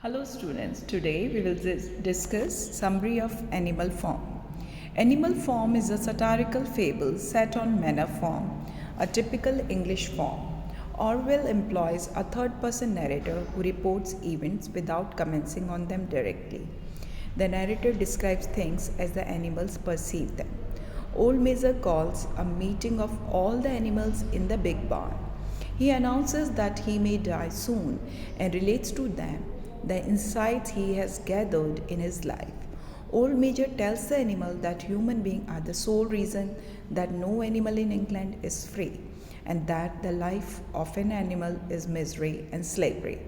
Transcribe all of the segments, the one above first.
Hello students, today we will discuss summary of Animal Farm. Animal Farm is a satirical fable set on Manor Farm, a typical English farm. Orwell employs a third-person narrator who reports events without commenting on them directly. The narrator describes things as the animals perceive them. Old Major calls a meeting of all the animals in the big barn. He announces that he may die soon and relates to them the insights he has gathered in his life. Old Major tells the animal that human beings are the sole reason that no animal in England is free, and that the life of an animal is misery and slavery.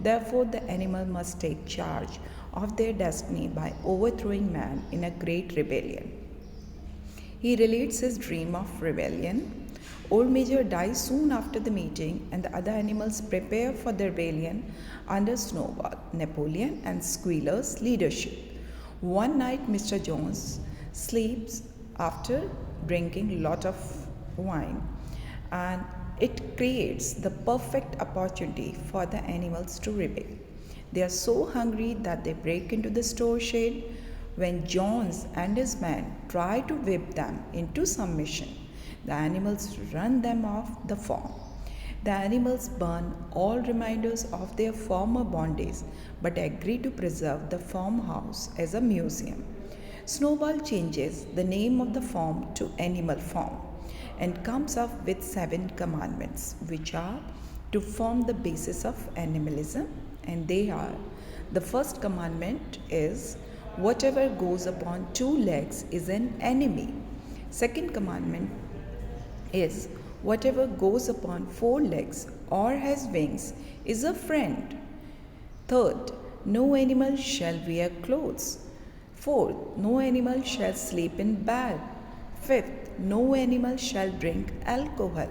Therefore, the animal must take charge of their destiny by overthrowing man in a great rebellion. He relates his dream of rebellion. Old Major dies soon after the meeting, and the other animals prepare for the rebellion under Snowball, Napoleon, and Squealer's leadership. One night, Mr. Jones sleeps after drinking a lot of wine, and it creates the perfect opportunity for the animals to rebel. They are so hungry that they break into the store shed. When Jones and his men try to whip them into submission, the animals run them off the farm. The animals burn all reminders of their former bondage but agree to preserve the farmhouse as a museum. Snowball changes the name of the farm to Animal Farm and comes up with 7 commandments, which are to form the basis of animalism, and they are: the first commandment is whatever goes upon 2 legs is an enemy. Second commandment is whatever goes upon 4 legs or has wings is a friend. Third, no animal shall wear clothes. Fourth, no animal shall sleep in bed. Fifth, no animal shall drink alcohol.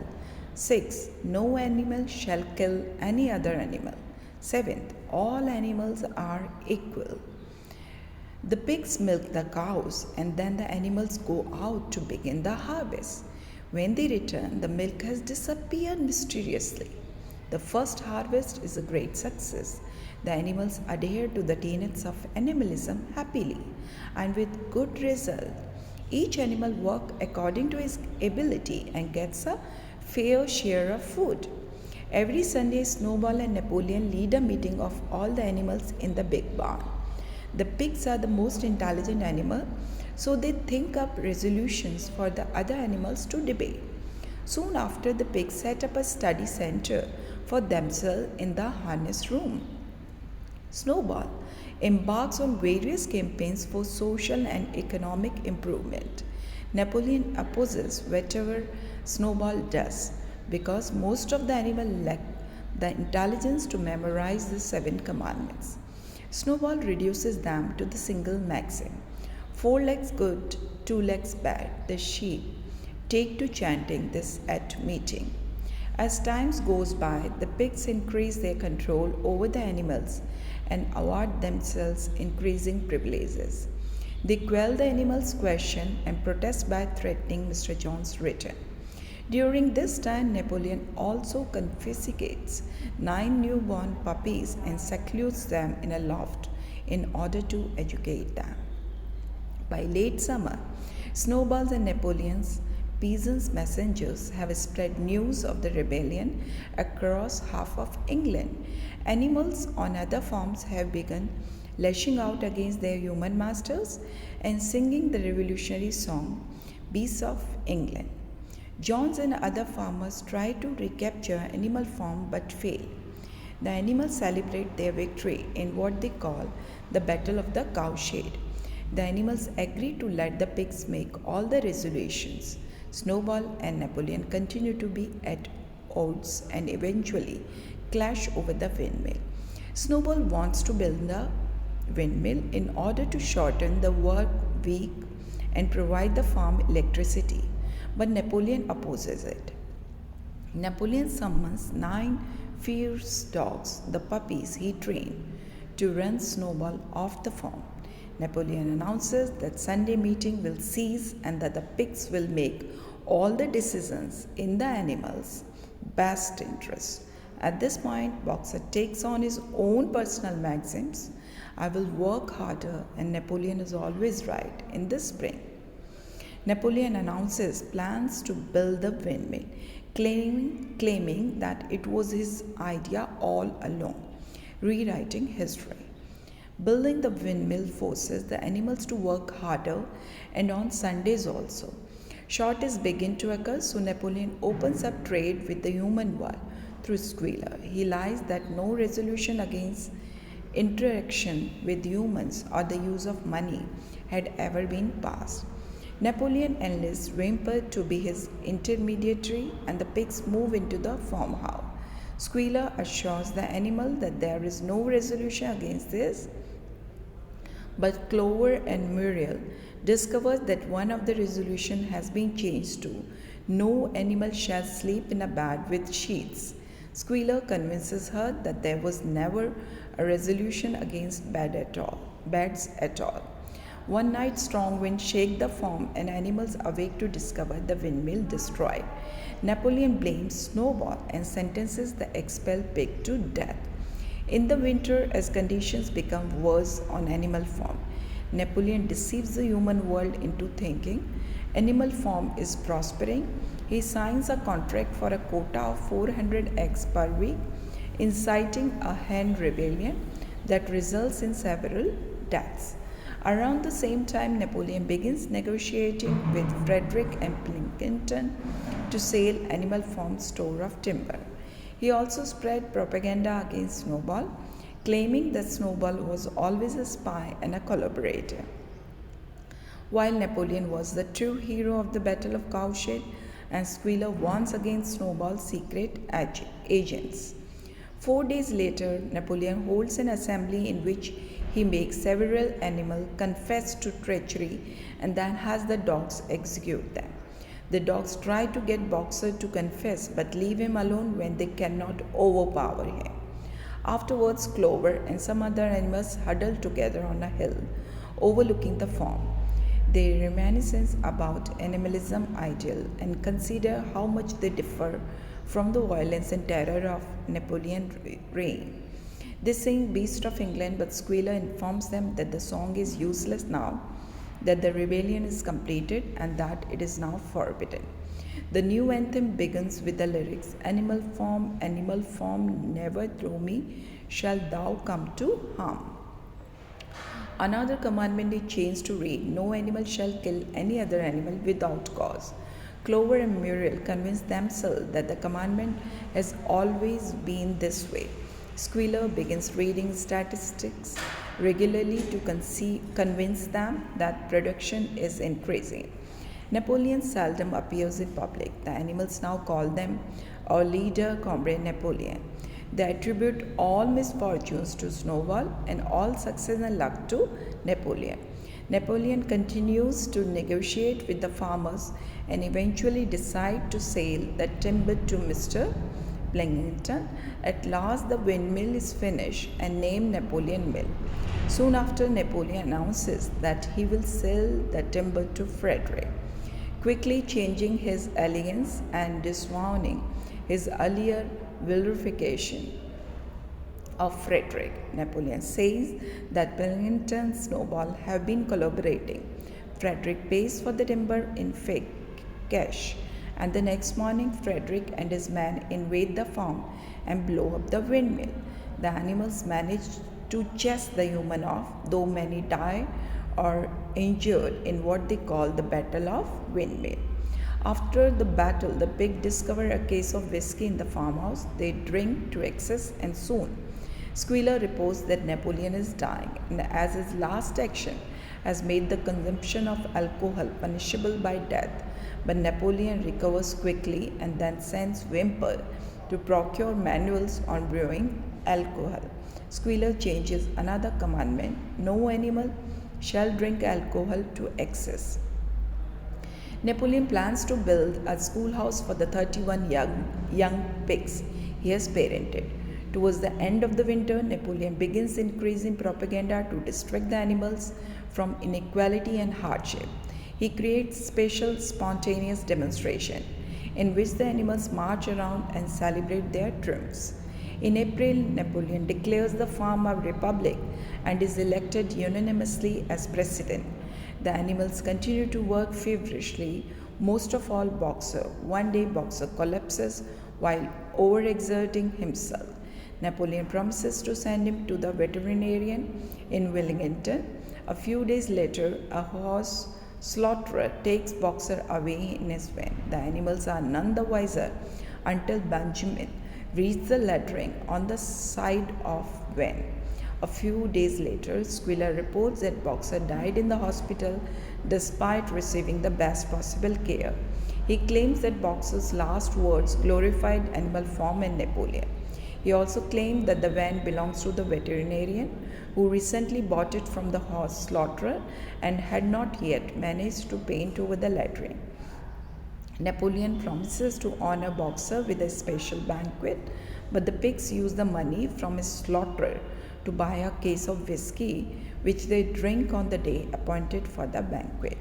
Sixth, no animal shall kill any other animal. Seventh, all animals are equal. The pigs milk the cows, and then the animals go out to begin the harvest. When they return, the milk has disappeared mysteriously. The first harvest is a great success. The animals adhere to the tenets of animalism happily and with good result. Each animal works according to his ability and gets a fair share of food. Every Sunday, Snowball and Napoleon lead a meeting of all the animals in the big barn. The pigs are the most intelligent animal, so they think up resolutions for the other animals to debate. Soon after, the pigs set up a study center for themselves in the harness room. Snowball embarks on various campaigns for social and economic improvement. Napoleon opposes whatever Snowball does because most of the animals lack the intelligence to memorize the 7 commandments. Snowball reduces them to the single maxim: 4 legs good, 2 legs bad. The sheep take to chanting this at meeting. As time goes by, the pigs increase their control over the animals and award themselves increasing privileges. They quell the animals' question and protest by threatening Mr. Jones' return. During this time, Napoleon also confiscates 9 newborn puppies and secludes them in a loft in order to educate them. By late summer, Snowball's and Napoleon's peasants' messengers have spread news of the rebellion across half of England. Animals on other farms have begun lashing out against their human masters and singing the revolutionary song, Beasts of England. Jones and other farmers try to recapture Animal Farm but fail. The animals celebrate their victory in what they call the Battle of the Cowshed. The animals agree to let the pigs make all the resolutions. Snowball and Napoleon continue to be at odds and eventually clash over the windmill. Snowball wants to build the windmill in order to shorten the work week and provide the farm electricity, but Napoleon opposes it. Napoleon summons 9 fierce dogs, the puppies he trained, to run Snowball off the farm. Napoleon announces that Sunday meeting will cease and that the pigs will make all the decisions in the animals' best interest, At this point, Boxer takes on his own personal maxims. I will work harder, and Napoleon is always right. In the spring, Napoleon announces plans to build the windmill, claiming that it was his idea all along, rewriting history. Building the windmill forces the animals to work harder and on Sundays also. Shortages begin to occur, so Napoleon opens up trade with the human world through Squealer. He lies that no resolution against interaction with humans or the use of money had ever been passed. Napoleon enlists Whymper to be his intermediary, and the pigs move into the farmhouse. Squealer assures the animal that there is no resolution against this, but Clover and Muriel discover that one of the resolutions has been changed to no animal shall sleep in a bed with sheets. Squealer convinces her that there was never a resolution against beds at all. One night, strong winds shake the farm, and animals awake to discover the windmill destroyed. Napoleon blames Snowball and sentences the expelled pig to death. In the winter, as conditions become worse on Animal Farm, Napoleon deceives the human world into thinking Animal Farm is prospering. He signs a contract for a quota of 400 eggs per week, inciting a hen rebellion that results in several deaths. Around the same time, Napoleon begins negotiating with Frederick and Pilkington to sell Animal Farm's store of timber. He also spread propaganda against Snowball, claiming that Snowball was always a spy and a collaborator. While Napoleon was the true hero of the Battle of Cowshed, and Squealer warns against Snowball's secret agents. 4 days later, Napoleon holds an assembly in which he makes several animals confess to treachery and then has the dogs execute them. The dogs try to get Boxer to confess but leave him alone when they cannot overpower him. Afterwards, Clover and some other animals huddle together on a hill overlooking the farm. They reminisce about animalism ideal and consider how much they differ from the violence and terror of Napoleon's reign. They sing Beast of England, but Squealer informs them that the song is useless now, that the rebellion is completed, and that it is now forbidden. The new anthem begins with the lyrics, Animal Farm, never through me shall thou come to harm. Another commandment is changed to read, no animal shall kill any other animal without cause. Clover and Muriel convince themselves that the commandment has always been this way. Squealer begins reading statistics regularly to convince them that production is increasing. Napoleon seldom appears in public. The animals now call them our leader, Comrade Napoleon. They attribute all misfortunes to Snowball and all success and luck to Napoleon. Napoleon continues to negotiate with the farmers and eventually decide to sell the timber to Mr. Pilkington. At last, the windmill is finished and named Napoleon Mill. Soon after, Napoleon announces that he will sell the timber to Frederick, quickly changing his allegiance and disowning his earlier vilification of Frederick. Napoleon says that Pilkington and Snowball have been collaborating. Frederick pays for the timber in fake cash, and the next morning Frederick and his men invade the farm and blow up the windmill. The animals manage to chase the human off, though many die or injured in what they call the Battle of Windmill. After the battle, the pig discover a case of whiskey in the farmhouse. They drink to excess, and soon Squealer reports that Napoleon is dying, and as his last action has made the consumption of alcohol punishable by death. But Napoleon recovers quickly and then sends Whymper to procure manuals on brewing alcohol. Squealer changes another commandment, no animal shall drink alcohol to excess. Napoleon plans to build a schoolhouse for the 31 young pigs he has parented. Towards the end of the winter, Napoleon begins increasing propaganda to distract the animals from inequality and hardship. He creates special spontaneous demonstration in which the animals march around and celebrate their triumphs. In April, Napoleon declares the farm a republic and is elected unanimously as president. The animals continue to work feverishly. Most of all, Boxer. One day, Boxer collapses while overexerting himself. Napoleon promises to send him to the veterinarian in Wellington. A few days later, a horse slaughterer takes Boxer away in his van. The animals are none the wiser until Benjamin reaches the lettering on the side of van. A few days later, Squealer reports that Boxer died in the hospital despite receiving the best possible care. He claims that Boxer's last words glorified animal form and Napoleon. He also claimed that the van belongs to the veterinarian who recently bought it from the horse slaughterer and had not yet managed to paint over the lettering. Napoleon promises to honor Boxer with a special banquet, but the pigs use the money from his slaughterer to buy a case of whiskey, which they drink on the day appointed for the banquet.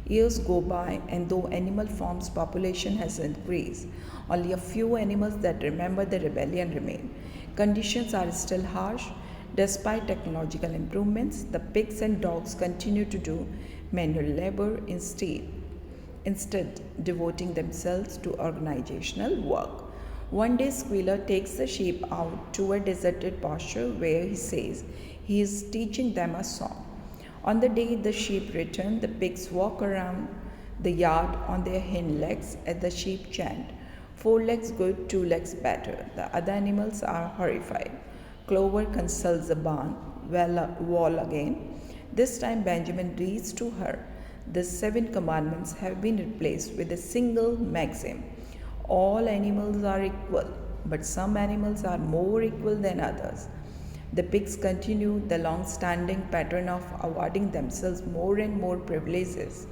Years go by, and though animal farm's population has increased, only a few animals that remember the rebellion remain. Conditions are still harsh. Despite technological improvements, the pigs and dogs continue to do manual labor instead devoting themselves to organizational work. One day, Squealer takes the sheep out to a deserted pasture where he says he is teaching them a song. On the day the sheep return, the pigs walk around the yard on their hind legs as the sheep chant, "Four legs good, two legs better." The other animals are horrified. Clover consults the barn wall again. This time, Benjamin reads to her, "The 7 commandments have been replaced with a single maxim. All animals are equal, but some animals are more equal than others." The pigs continue the long-standing pattern of awarding themselves more and more privileges.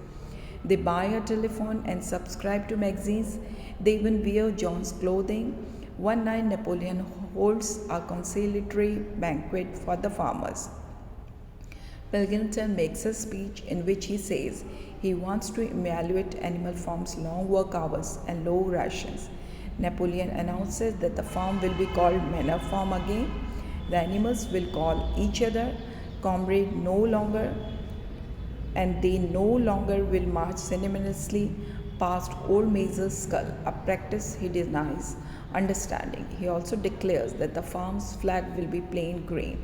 They buy a telephone and subscribe to magazines. They even wear John's clothing. One night, Napoleon holds a conciliatory banquet for the farmers. Pilkington makes a speech in which he says he wants to evaluate animal farm's long work hours and low rations. Napoleon announces that the farm will be called Manor Farm again. The animals will call each other comrade no longer, and they no longer will march ceremoniously past old Major's skull, a practice he denies understanding. He also declares that the farm's flag will be plain green,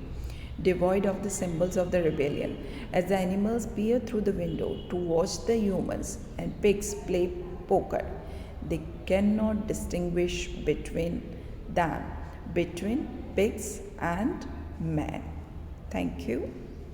devoid of the symbols of the rebellion, as the animals peer through the window to watch the humans and pigs play poker. They cannot distinguish between pigs and man. Thank you.